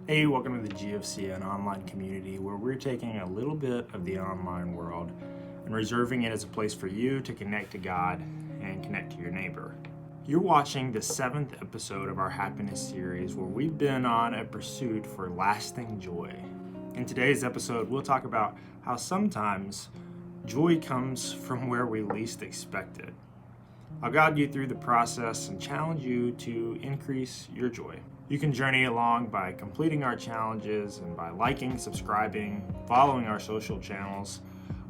Hey, welcome to the GFCN online community where we're taking a little bit of the online world and reserving it as a place for you to connect to God and connect to your neighbor. You're watching the 7th episode of our happiness series where we've been on a pursuit for lasting joy. In today's episode, we'll talk about how sometimes joy comes from where we least expect it. I'll guide you through the process and challenge you to increase your joy. You can journey along by completing our challenges and by liking, subscribing, following our social channels,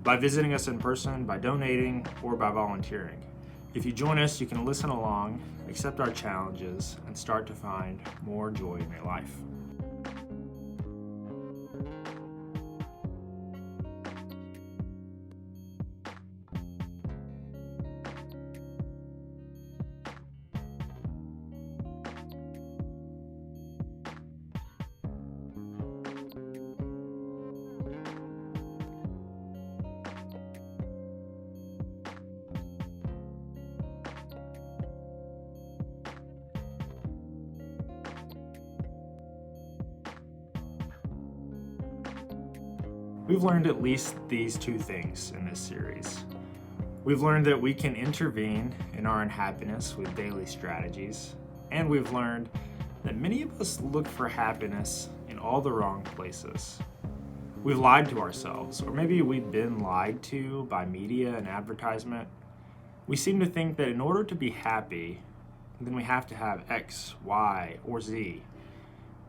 by visiting us in person, by donating, or by volunteering. If you join us, you can listen along, accept our challenges, and start to find more joy in your life. We've learned at least these two things in this series. We've learned that we can intervene in our unhappiness with daily strategies, and we've learned that many of us look for happiness in all the wrong places. We've lied to ourselves, or maybe we've been lied to by media and advertisement. We seem to think that in order to be happy, then we have to have X, Y, or Z.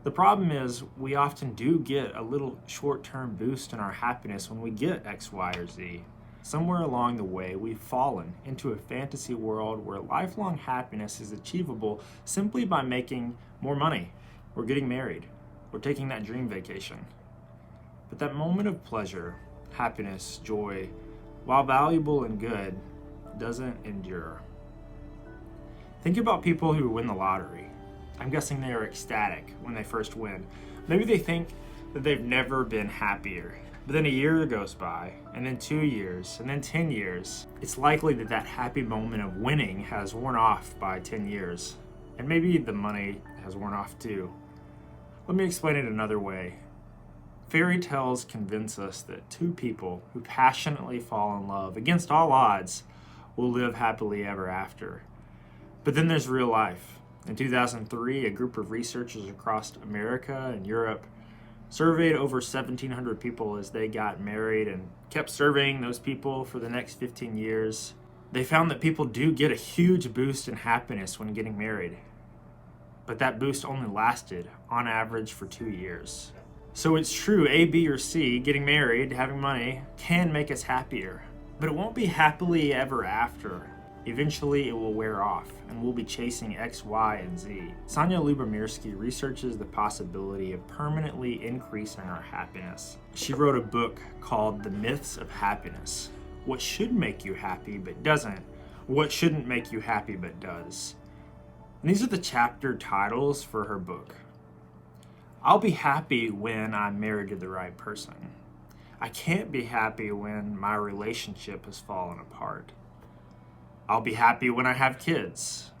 The problem is we often do get a little short-term boost in our happiness when we get X, Y, or Z. Somewhere along the way, we've fallen into a fantasy world where lifelong happiness is achievable simply by making more money, or getting married, or taking that dream vacation. But that moment of pleasure, happiness, joy, while valuable and good, doesn't endure. Think about people who win the lottery. I'm guessing they are ecstatic when they first win. Maybe they think that they've never been happier. But then a year goes by, and then 2 years, and then 10 years. It's likely that that happy moment of winning has worn off by 10 years. And maybe the money has worn off too. Let me explain it another way. Fairy tales convince us that two people who passionately fall in love against all odds will live happily ever after. But then there's real life. In 2003, a group of researchers across America and Europe surveyed over 1,700 people as they got married and kept surveying those people for the next 15 years. They found that people do get a huge boost in happiness when getting married. But that boost only lasted, on average, for 2 years. So it's true, A, B, or C, getting married, having money, can make us happier. But it won't be happily ever after. Eventually, it will wear off, and we'll be chasing X, Y, and Z. Sonia Lubomirsky researches the possibility of permanently increasing our happiness. She wrote a book called The Myths of Happiness. What should make you happy but doesn't? What shouldn't make you happy but does? And these are the chapter titles for her book. I'll be happy when I'm married to the right person. I can't be happy when my relationship has fallen apart. I'll be happy when I have kids.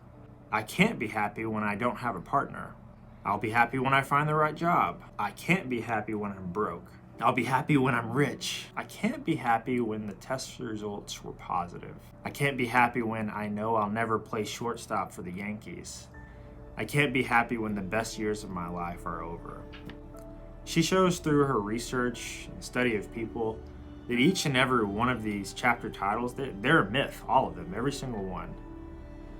I can't be happy when I don't have a partner. I'll be happy when I find the right job. I can't be happy when I'm broke. I'll be happy when I'm rich. I can't be happy when the test results were positive. I can't be happy when I know I'll never play shortstop for the Yankees. I can't be happy when the best years of my life are over. She shows through her research and study of people that each and every one of these chapter titles, they're a myth, all of them, every single one.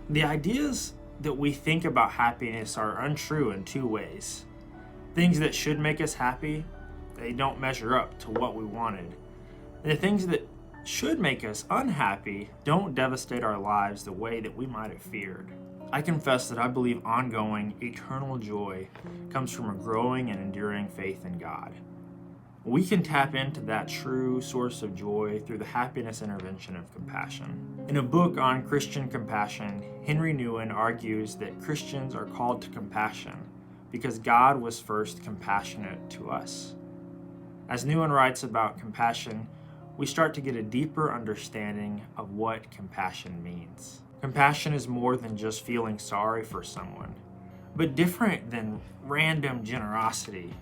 The ideas that we think about happiness are untrue in two ways. Things that should make us happy, they don't measure up to what we wanted. And the things that should make us unhappy don't devastate our lives the way that we might have feared. I confess that I believe ongoing, eternal joy comes from a growing and enduring faith in God. We can tap into that true source of joy through the happiness intervention of compassion. In a book on Christian compassion, Henry Nouwen argues that Christians are called to compassion because God was first compassionate to us. As Nouwen writes about compassion, we start to get a deeper understanding of what compassion means. Compassion is more than just feeling sorry for someone, But different than random generosity,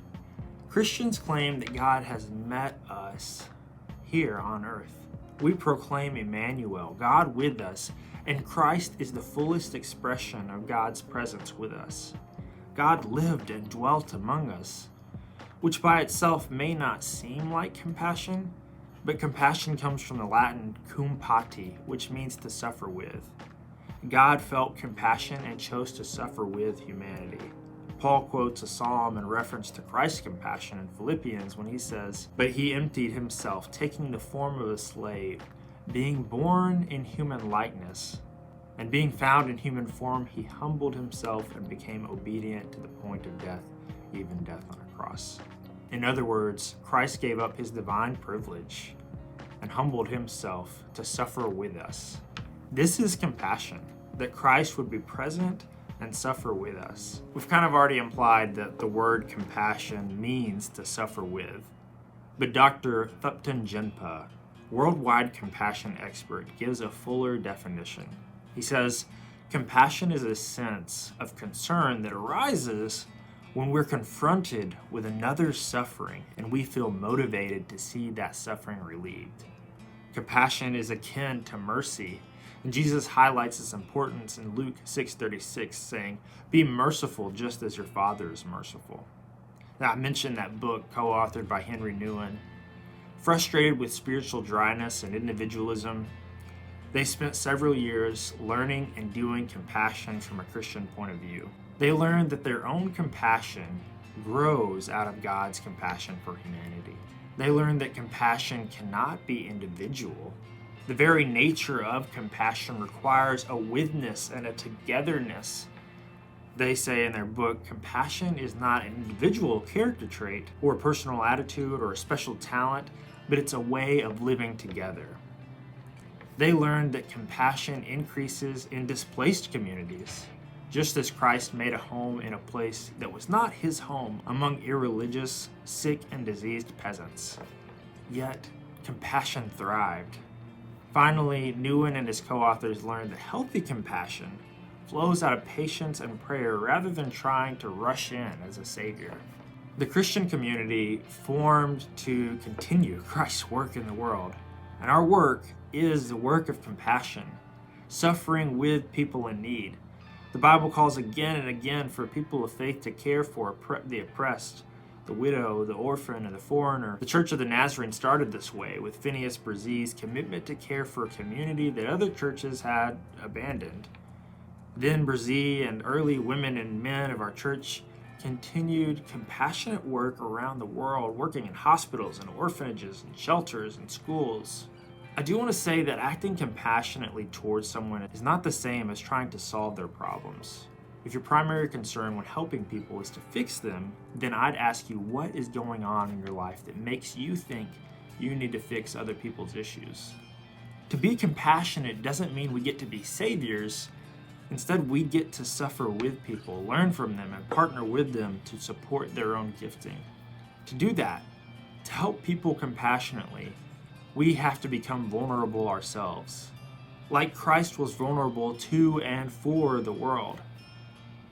Christians claim that God has met us here on earth. We proclaim Emmanuel, God with us, and Christ is the fullest expression of God's presence with us. God lived and dwelt among us, which by itself may not seem like compassion, but compassion comes from the Latin cum pati, which means to suffer with. God felt compassion and chose to suffer with humanity. Paul quotes a psalm in reference to Christ's compassion in Philippians when he says, "But he emptied himself, taking the form of a slave, being born in human likeness, and being found in human form, he humbled himself and became obedient to the point of death, even death on a cross." In other words, Christ gave up his divine privilege and humbled himself to suffer with us. This is compassion, that Christ would be present and suffer with us. We've kind of already implied that the word compassion means to suffer with, but Dr. Thupten Jinpa, worldwide compassion expert, gives a fuller definition. He says, compassion is a sense of concern that arises when we're confronted with another's suffering and we feel motivated to see that suffering relieved. Compassion is akin to mercy, and Jesus highlights its importance in Luke 6:36, saying, "Be merciful just as your Father is merciful." Now, I mentioned that book co-authored by Henry Nouwen. Frustrated with spiritual dryness and individualism, they spent several years learning and doing compassion from a Christian point of view. They learned that their own compassion grows out of God's compassion for humanity. They learned that compassion cannot be individual. The very nature of compassion requires a witness and a togetherness. They say in their book, compassion is not an individual character trait or a personal attitude or a special talent, but it's a way of living together. They learned that compassion increases in displaced communities, just as Christ made a home in a place that was not his home among irreligious, sick, and diseased peasants. Yet, compassion thrived. Finally, Nouwen and his co-authors learned that healthy compassion flows out of patience and prayer rather than trying to rush in as a savior. The Christian community formed to continue Christ's work in the world, and our work is the work of compassion, suffering with people in need. The Bible calls again and again for people of faith to care for the oppressed, the widow, the orphan, and the foreigner. The Church of the Nazarene started this way with Phineas Bressee's commitment to care for a community that other churches had abandoned. Then Bressee and early women and men of our church continued compassionate work around the world, working in hospitals and orphanages and shelters and schools. I do want to say that acting compassionately towards someone is not the same as trying to solve their problems. If your primary concern when helping people is to fix them, then I'd ask you what is going on in your life that makes you think you need to fix other people's issues. To be compassionate doesn't mean we get to be saviors. Instead, we get to suffer with people, learn from them, and partner with them to support their own gifting. To do that, to help people compassionately, we have to become vulnerable ourselves, like Christ was vulnerable to and for the world.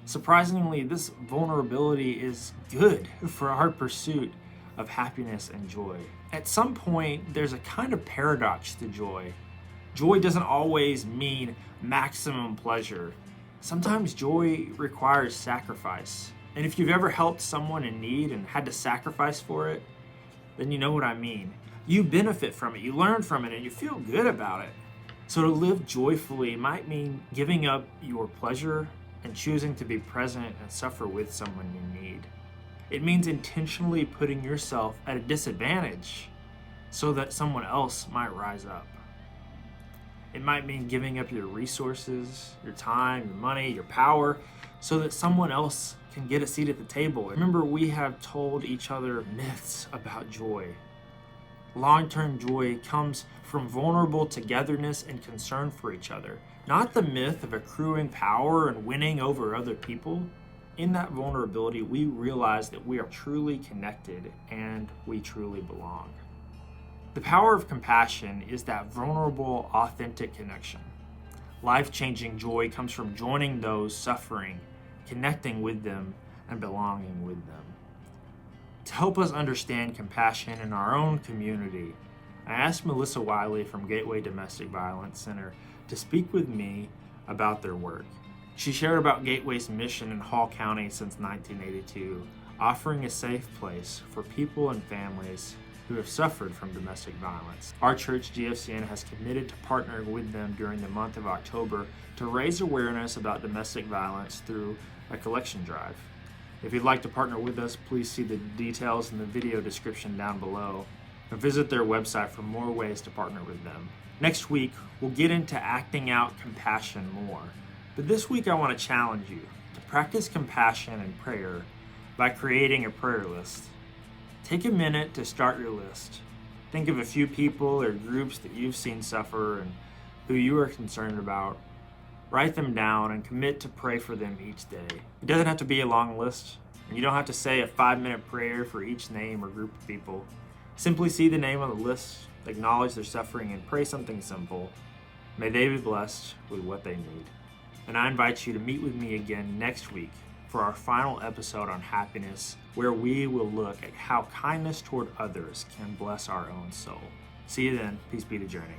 Surprisingly, this vulnerability is good for our pursuit of happiness and joy. At some point, there's a kind of paradox to joy. Joy doesn't always mean maximum pleasure. Sometimes joy requires sacrifice. And if you've ever helped someone in need and had to sacrifice for it, then you know what I mean. You benefit from it, you learn from it, and you feel good about it. So to live joyfully might mean giving up your pleasure and choosing to be present and suffer with someone in need. It means intentionally putting yourself at a disadvantage so that someone else might rise up. It might mean giving up your resources, your time, your money, your power, so that someone else can get a seat at the table. Remember, we have told each other myths about joy. Long-term joy comes from vulnerable togetherness and concern for each other, not the myth of accruing power and winning over other people. In that vulnerability, we realize that we are truly connected and we truly belong. The power of compassion is that vulnerable, authentic connection. Life-changing joy comes from joining those suffering, connecting with them, and belonging with them. To help us understand compassion in our own community, I asked Melissa Wiley from Gateway Domestic Violence Center to speak with me about their work. She shared about Gateway's mission in Hall County since 1982, offering a safe place for people and families who have suffered from domestic violence. Our church, GFCN, has committed to partnering with them during the month of October to raise awareness about domestic violence through a collection drive. If you'd like to partner with us, please see the details in the video description down below, or visit their website for more ways to partner with them. Next week, we'll get into acting out compassion more. But this week I want to challenge you to practice compassion and prayer by creating a prayer list. Take a minute to start your list. Think of a few people or groups that you've seen suffer and who you are concerned about. Write them down and commit to pray for them each day. It doesn't have to be a long list, and you don't have to say a 5-minute prayer for each name or group of people. Simply see the name on the list, acknowledge their suffering, and pray something simple. May they be blessed with what they need. And I invite you to meet with me again next week for our final episode on happiness, where we will look at how kindness toward others can bless our own soul. See you then. Peace be the journey.